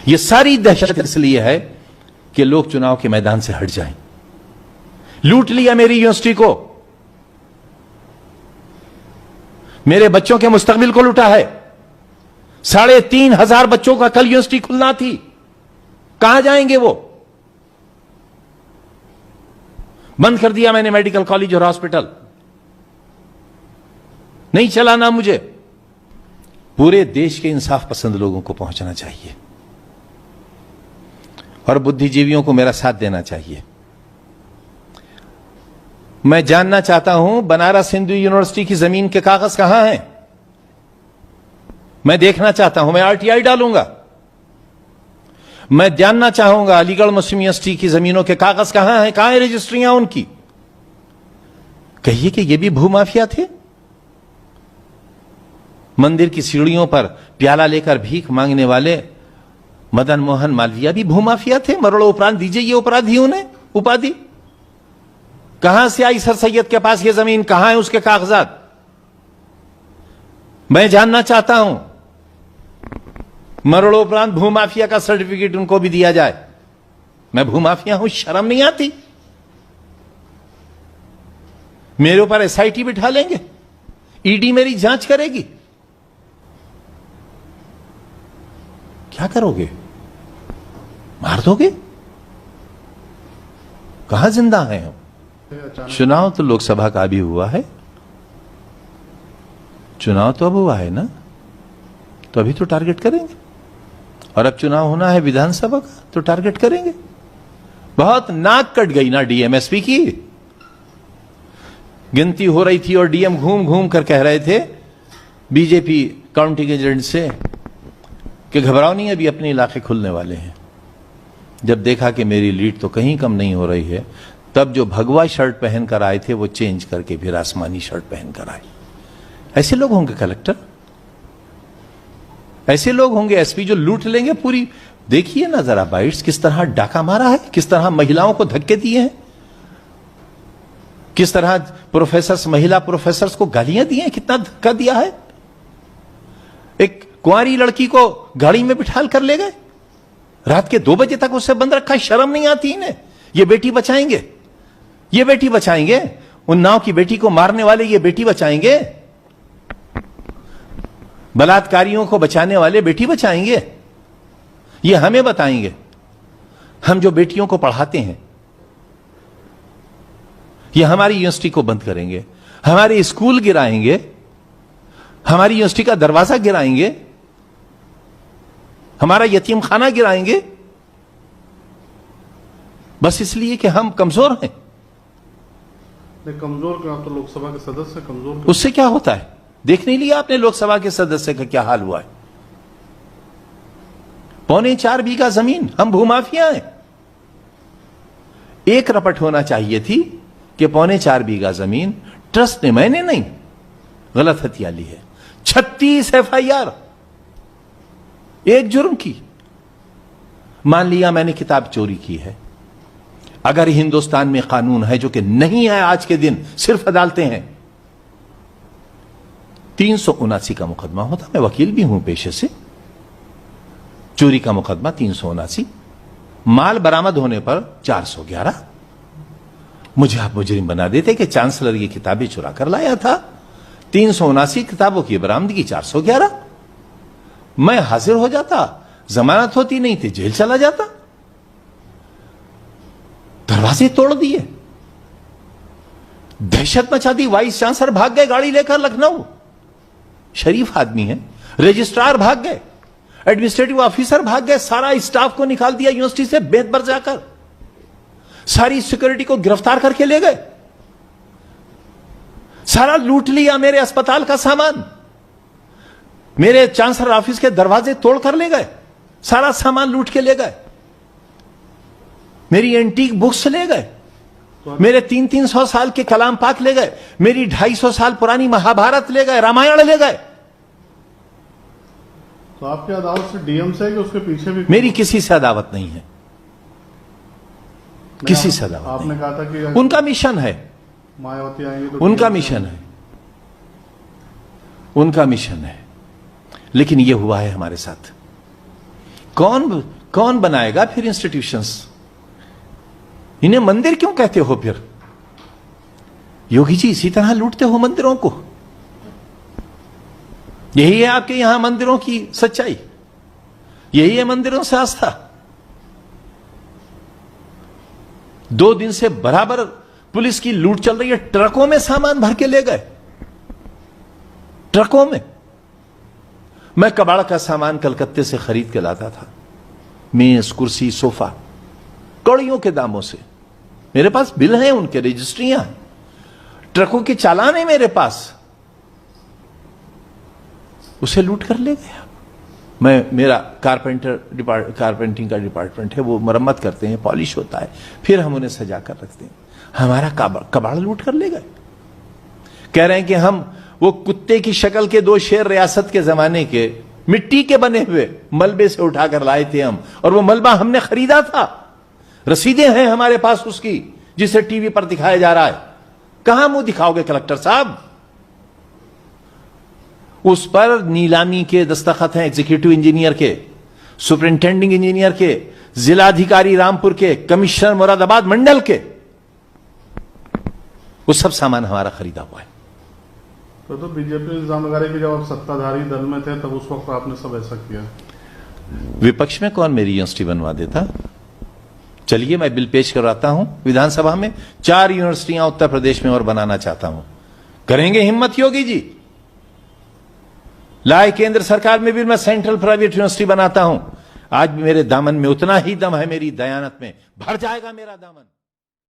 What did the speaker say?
यह सारी दहशत इसलिए है कि लोग चुनाव के मैदान से हट जाएं। लूट लिया मेरी यूनिवर्सिटी को, मेरे बच्चों के मुस्तकबिल को लूटा है। 3,500 बच्चों का कल यूनिवर्सिटी खुलना थी, कहां जाएंगे वो? बंद कर दिया मैंने मेडिकल कॉलेज और हॉस्पिटल, नहीं चलाना मुझे। पूरे देश के इंसाफ पसंद लोगों को पहुंचना चाहिए और बुद्धिजीवियों को मेरा साथ देना चाहिए। मैं जानना चाहता हूं बनारस हिंदू यूनिवर्सिटी की जमीन के कागज कहां हैं? मैं देखना चाहता हूं, मैं आरटीआई डालूंगा। मैं जानना चाहूंगा अलीगढ़ मुस्लिम यूनिवर्सिटी की जमीनों के कागज कहां हैं, कहां है रजिस्ट्रियां उनकी? कहिए कि ये भी भूमाफिया थे। मंदिर की सीढ़ियों पर प्याला लेकर भीख मांगने वाले मदन मोहन मालवीय भी भूमाफिया थे। मरोड़ो उपरांत दीजिए ये अपराधियों ने उपाधि। कहां से आई सर सैयद के पास ये जमीन, कहां है उसके कागजात? मैं जानना चाहता हूं। मरोड़ो उपरांत भूमाफिया का सर्टिफिकेट उनको भी दिया जाए। मैं भूमाफिया हूं, शर्म नहीं आती? मेरे ऊपर एसआईटी बिठा लेंगे, ईडी मेरी जांच करेगी। क्या करोगे? मार दोगे? कहां जिंदा हैं हम? चुनाव तो लोकसभा का भी हुआ है, चुनाव तो अब हुआ है ना, तो अभी तो टारगेट करेंगे। और अब चुनाव होना है विधानसभा का, तो टारगेट करेंगे। बहुत नाक कट गई ना डीएमएसपी की। गिनती हो रही थी और डीएम घूम घूम कर कह रहे थे बीजेपी काउंटिंग एजेंट से कि घबराओ नहीं, अभी अपने इलाके खुलने वाले हैं। जब देखा कि मेरी लीड तो कहीं कम नहीं हो रही है, तब जो भगवा शर्ट पहनकर आए थे वो चेंज करके फिर आसमानी शर्ट पहनकर आए। ऐसे लोग होंगे कलेक्टर, ऐसे लोग होंगे एसपी जो लूट लेंगे पूरी। देखिए ना जरा बाइट्स, किस तरह डाका मारा है, किस तरह महिलाओं को धक्के दिए हैं, किस तरह प्रोफेसर्स, महिला प्रोफेसर्स को गालियां दी हैं, कितना धक्का दिया है। एक कुंवारी लड़की को गाड़ी में बिठाल कर ले गए, रात के 2 बजे तक उससे बंद रखा। शर्म नहीं आती इन्हें? ये बेटी बचाएंगे, ये बेटी बचाएंगे। उन्नाव की बेटी को मारने वाले ये बेटी बचाएंगे, बलात्कारियों को बचाने वाले बेटी बचाएंगे। ये हमें बताएंगे, हम जो बेटियों को पढ़ाते हैं। ये हमारी यूनिवर्सिटी को बंद करेंगे, हमारे स्कूल गिराएंगे, हमारी यूनिवर्सिटी का दरवाजा गिराएंगे, हमारा यतीम खाना गिराएंगे, बस इसलिए कि हम कमजोर हैं। कमजोर का तो लोकसभा के सदस्य कमजोर, उससे क्या होता है? देख नहीं लिया आपने लोकसभा के सदस्य का क्या हाल हुआ है? 4.25 बीघा जमीन, हम भूमाफिया हैं। 1 रपट होना चाहिए थी कि 4.25 बीघा जमीन ट्रस्ट ने, मैंने नहीं, गलत हथिया ली है। 36 एफआईआर एक जुर्म की। मान लिया मैंने किताब चोरी की है। अगर हिंदुस्तान में कानून है, जो कि नहीं है आज के दिन, सिर्फ अदालतें हैं, 379 का मुकदमा होता। मैं वकील भी हूं पेशे से। चोरी का मुकदमा 379, माल बरामद होने पर 411। मुझे आप मुजरिम बना देते कि चांसलर ये किताबें चुरा कर लाया था। 379 किताबों की बरामदगी 411। मैं हाजिर हो जाता, जमानत होती नहीं थी, जेल चला जाता। दरवाजे तोड़ दिए, दहशत मचा दी। वाइस चांसलर भाग गए गाड़ी लेकर लखनऊ, शरीफ आदमी है। रजिस्ट्रार भाग गए, एडमिनिस्ट्रेटिव ऑफिसर भाग गए, सारा स्टाफ को निकाल दिया यूनिवर्सिटी से बेत पर जाकर। सारी सिक्योरिटी को गिरफ्तार करके ले गए, सारा लूट लिया। मेरे अस्पताल का सामान, मेरे चांसलर ऑफिस के दरवाजे तोड़ कर ले गए, सारा सामान लूट के ले गए। मेरी एंटीक बुक्स ले गए, मेरे 300 साल के कलाम पाक ले गए, मेरी 250 साल पुरानी महाभारत ले गए, रामायण ले गए। तो आपकी अदावत से डीएम से है कि उसके पीछे भी? मेरी किसी से अदावत नहीं है, किसी से अदावत आपने नहीं। कहा था कि उनका मिशन है, मायावती आएंगी तो उनका मिशन है, उनका मिशन है। लेकिन यह हुआ है हमारे साथ। कौन कौन बनाएगा फिर इंस्टीट्यूशंस? इन्हें मंदिर क्यों कहते हो फिर? योगी जी इसी तरह लूटते हो मंदिरों को। यही है आपके यहां मंदिरों की सच्चाई, यही है मंदिरों से आस्था। 2 दिन से बराबर पुलिस की लूट चल रही है। ट्रकों में सामान भर के ले गए, ट्रकों में। मैं कबाड़ का सामान कलकत्ते से खरीद के लाता था, मेज, कुर्सी, सोफा, कौड़ियों के दामों से। मेरे पास बिल हैं, उनके रजिस्ट्रियां, ट्रकों के चालान है मेरे पास। उसे लूट कर ले गया। मेरा कारपेंटिंग का डिपार्टमेंट है, वो मरम्मत करते हैं, पॉलिश होता है, फिर हम उन्हें सजा कर रखते हैं। हमारा कबाड़ लूट कर ले गए। कह रहे हैं कि हम वो कुत्ते की शक्ल के 2 शेर रियासत के जमाने के मिट्टी के बने हुए मलबे से उठाकर लाए थे हम, और वो मलबा हमने खरीदा था। रसीदें हैं हमारे पास उसकी, जिसे टीवी पर दिखाया जा रहा है। कहां मुंह दिखाओगे कलेक्टर साहब? उस पर नीलामी के दस्तखत हैं एग्जीक्यूटिव इंजीनियर के, सुपरिंटेंडिंग इंजीनियर के, जिलाधिकारी रामपुर के, कमिश्नर मुरादाबाद मंडल के। वो सब सामान हमारा खरीदा हुआ है। तो बीजेपी इल्जाम लगा रही कि जब आप सत्ताधारी दल में थे तब उस वक्त आपने सब ऐसा किया। विपक्ष में कौन मेरी यूनिवर्सिटी बनवा देता? चलिए मैं बिल पेश करवाता हूं विधानसभा में। 4 यूनिवर्सिटियां उत्तर प्रदेश में और बनाना चाहता हूं। करेंगे हिम्मत योगी जी? लाए केंद्र सरकार में भी मैं सेंट्रल प्राइवेट यूनिवर्सिटी बनाता हूं। आज भी मेरे दामन में उतना ही दम है, मेरी दयानत में भर जाएगा मेरा दामन।